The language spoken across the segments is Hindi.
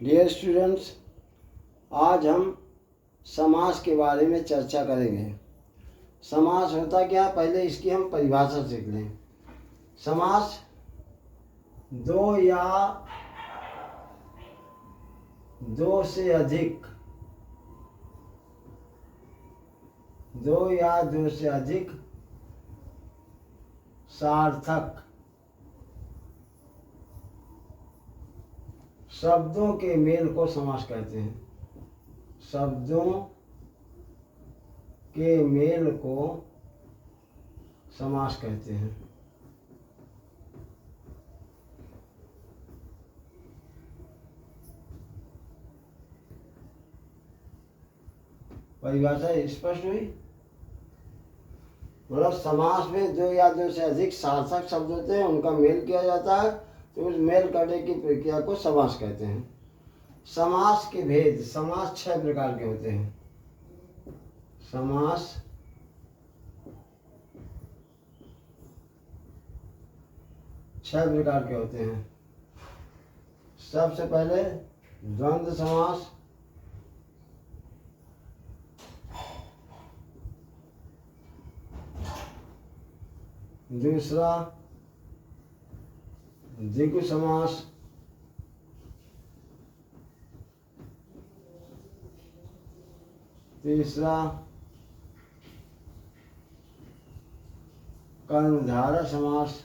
डियर स्टूडेंट्स, आज हम समास के बारे में चर्चा करेंगे। समास होता क्या है, पहले इसकी हम परिभाषा सीख लें। समास दो या दो से अधिक सार्थक शब्दों के मेल को समास कहते हैं। शब्दों के मेल को समास कहते हैं। परिभाषा स्पष्ट हुई? मतलब समास में दो या दो से अधिक सार्थक शब्द होते हैं, उनका मेल किया जाता है, तो उस मेल करने की प्रक्रिया को समास कहते हैं। समास के भेद। समास 6 प्रकार के होते हैं। समास 6 प्रकार के होते हैं। सबसे पहले द्वंद्व समास, दूसरा द्विगु समास, तीसरा कर्मधारय समास,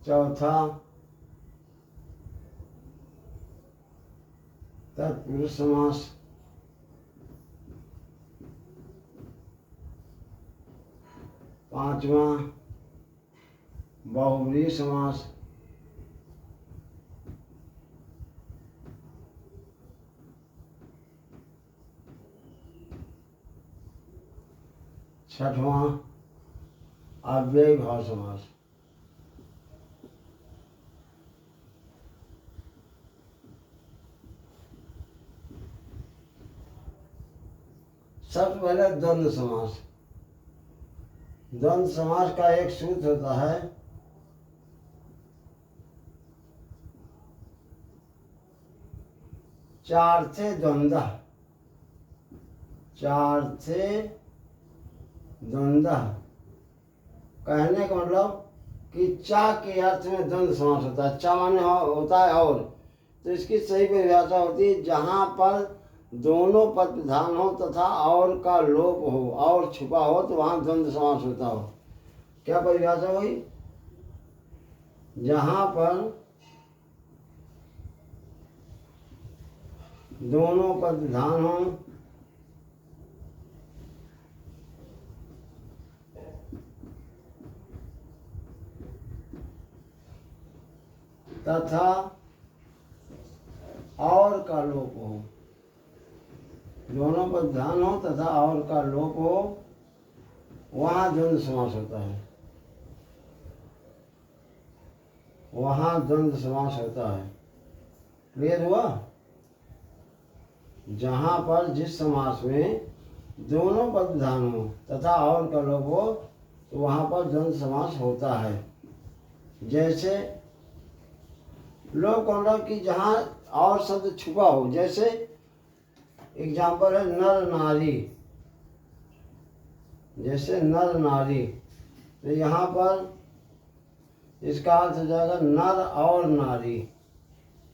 चौथा तत्पुरुष समास, पांचवा बहुव्रीहि समास, छठवां अव्ययी भाव समास। सबसे पहले द्वंद्व समास। द्वंद्व समास का एक सूत्र होता है, चार्थे द्वंद्वः। चार्थे द्वंद्वः कहने का मतलब कि चा के अर्थ में द्वंद्व समास होता है। चा माने होता है और, तो इसकी सही परिभाषा होती है जहाँ पर दोनों पद प्रधान हो तथा और का लोप हो और छुपा हो, तो वहाँ द्वंद्व समास होता हो। क्या परिभाषा हुई? जहाँ पर दोनों पद प्रधान हो तथा और का लोप हो। दोनों पर ध्यान हो तथा और का लोप हो, वहाँ द्वंद्व समास होता है। वहाँ द्वंद्व समास होता है। क्लियर हुआ? जहाँ पर जिस समास में दोनों पद ध्यान हो तथा और का लोप हो, तो वहाँ पर द्वंद्व समास होता है। जैसे लोप मतलब कि जहाँ और शब्द छुपा हो, जैसे एग्जाम्पल है नर नारी। जैसे नर नारी, तो यहाँ पर इसका अर्थ हो जाएगा नर और नारी।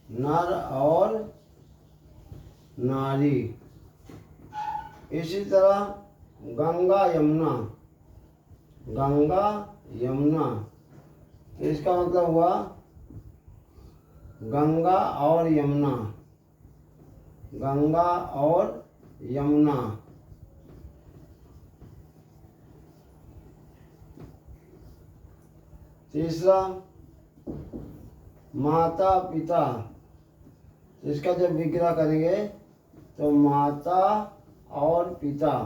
नर और नारी। इसी तरह गंगा यमुना। गंगा यमुना, तो इसका मतलब हुआ गंगा और यमुना। गंगा और यमुना। तीसरा माता पिता, इसका जब विग्रह करेंगे तो माता और पिता,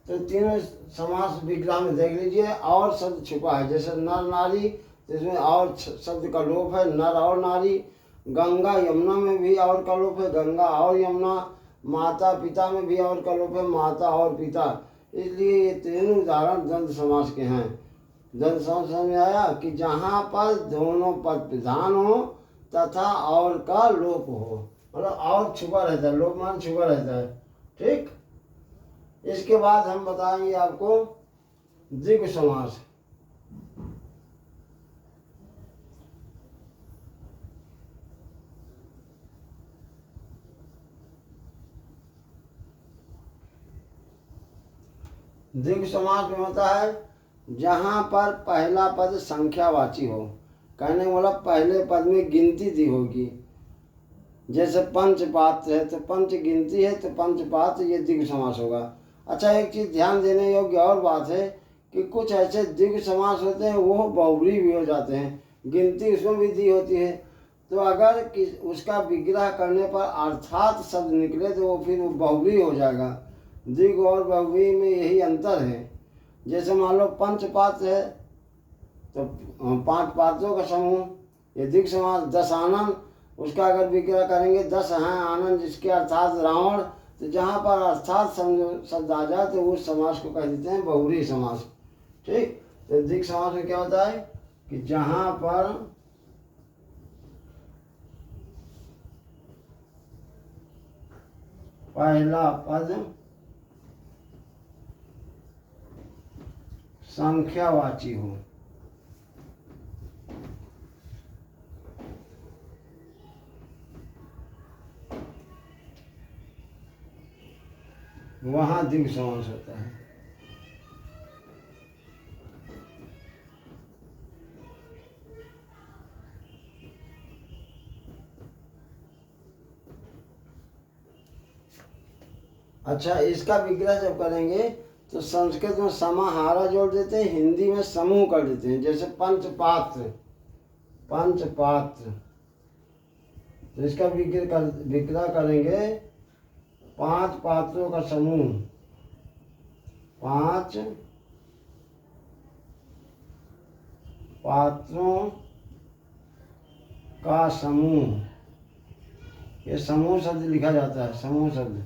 तो तीनों समास विग्रह में देख लीजिए और शब्द छुपा है। जैसे नर नारी, जिसमें और शब्द का लोप है, नर और नारी। गंगा यमुना में भी और का लोप है, गंगा और यमुना। माता पिता में भी और का लोप है, माता और पिता, इसलिए ये तीनों उदाहरण द्वंद्व समास के हैं। द्वंद्व समास समझ में आया कि जहाँ पर दोनों पद प्रधान हो तथा और का लोप हो, मतलब और छुपा रहता है, लोप मान छुपा रहता है। ठीक, इसके बाद हम बताएंगे आपको द्विगु समास। द्विगु समास में होता है जहाँ पर पहला पद संख्यावाची हो, कहने वाला पहले पद में गिनती दी होगी। जैसे पंचपात्र है तो पंच गिनती है तो पंचपात्र, ये द्विगु समास होगा। अच्छा, एक चीज़ ध्यान देने योग्य और बात है कि कुछ ऐसे द्विगु समास होते हैं वो बहुव्रीहि भी हो जाते हैं, गिनती उसमें भी दी होती है, तो अगर उसका विग्रह करने पर अर्थात शब्द निकले तो वो फिर वो बहुव्रीहि हो जाएगा। द्विगु और बहुव्रीहि में यही अंतर है। जैसे मान लो पंचपात्र है तो 5 पात्रों का समूह, ये द्विगु समास। 10 आनंद, उसका अगर विग्रह करेंगे 10 हैं आनंद जिसके अर्थात रावण, तो जहाँ पर अर्थात शब्द आ जाए तो उस समास को कह देते हैं बहुव्रीहि समास। ठीक, तो द्विगु समास में क्या होता है कि जहाँ पर पहला पद संख्यावाची हो, वहाँ द्विगु समास होता है। अच्छा, इसका विग्रह जब करेंगे तो संस्कृत में समाहारा जोड़ देते हैं, हिंदी में समूह कर देते हैं। जैसे पंचपात्र, पंचपात्र, तो इसका विग्रह करेंगे 5 पात्रों का समूह, 5 पात्रों का समूह, ये समूह शब्द लिखा जाता है, समूह शब्द,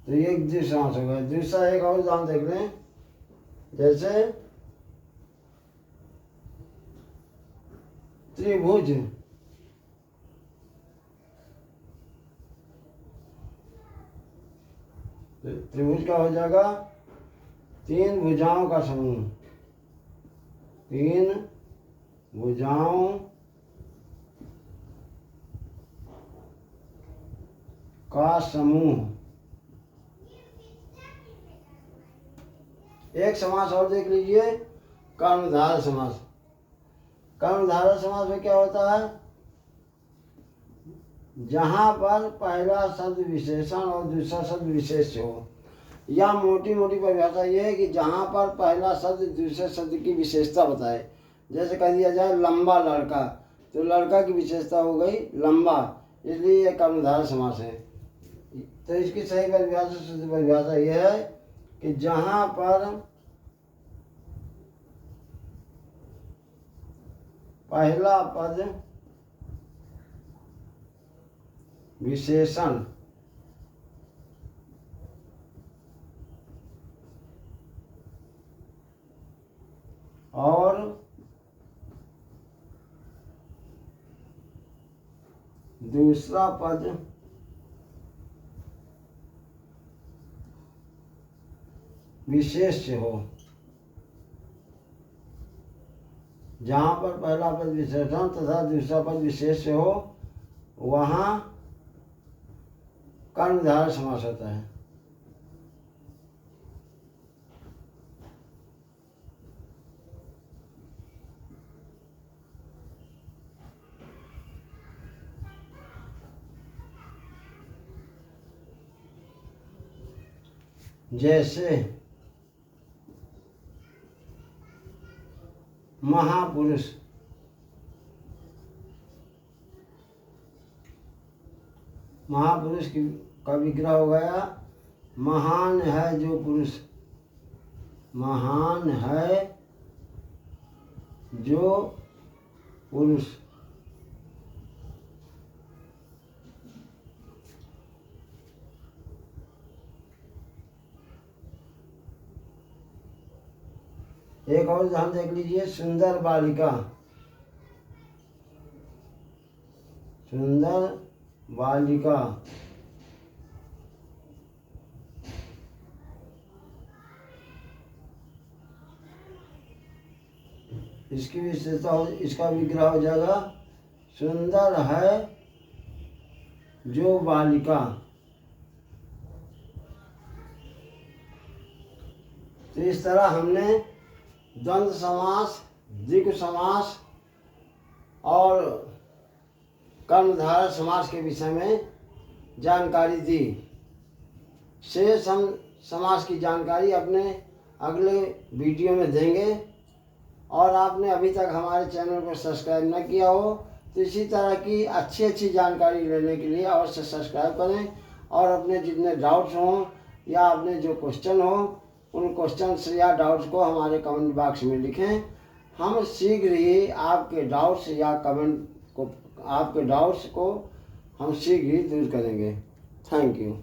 तो ये एक द्विगु समास हो गया। दूसरा एक और उदाहरण देख लें, जैसे त्रिभुज, त्रिभुज का हो जाएगा 3 भुजाओं का समूह, 3 भुजाओं का समूह। एक समास और देख लीजिए, कर्मधारय समास। कर्मधारय समास में क्या होता है, जहाँ पर पहला शब्द विशेषण और दूसरा शब्द विशेष हो, या मोटी मोटी परिभाषा ये है कि जहाँ पर पहला शब्द दूसरे शब्द की विशेषता बताए। जैसे कह दिया जाए लंबा लड़का, तो लड़का की विशेषता हो गई लंबा, इसलिए यह कर्मधारय समास है। तो इसकी सही परिभाषा, शुद्ध परिभाषा यह है कि जहाँ पर पहला पद विशेषण और दूसरा पद विशेष हो, जहाँ पर पहला पद विशेषण तथा दूसरा पद विशेष हो, वहाँ कर्मधारय समास होता है। जैसे महापुरुष, महापुरुष का विग्रह हो गया महान है जो पुरुष, महान है जो पुरुष। एक और ध्यान देख लीजिए, सुंदर बालिका। सुंदर बालिका, इसकी विशेषता हो, इसका विग्रह हो जाएगा सुंदर है जो बालिका। तो इस तरह हमने द्वंद्व समास, द्विगु समास और कर्मधारय समास के विषय में जानकारी दी। शेष हम समास की जानकारी अपने अगले वीडियो में देंगे। और आपने अभी तक हमारे चैनल को सब्सक्राइब न किया हो तो इसी तरह की अच्छी जानकारी लेने के लिए अवश्य सब्सक्राइब करें। और अपने जितने डाउट्स हों या अपने जो क्वेश्चन हो, उन क्वेश्चंस या डाउट्स को हमारे कमेंट बॉक्स में लिखें। हम शीघ्र ही आपके डाउट्स या कमेंट को, आपके डाउट्स को हम शीघ्र ही दूर करेंगे। Thank you.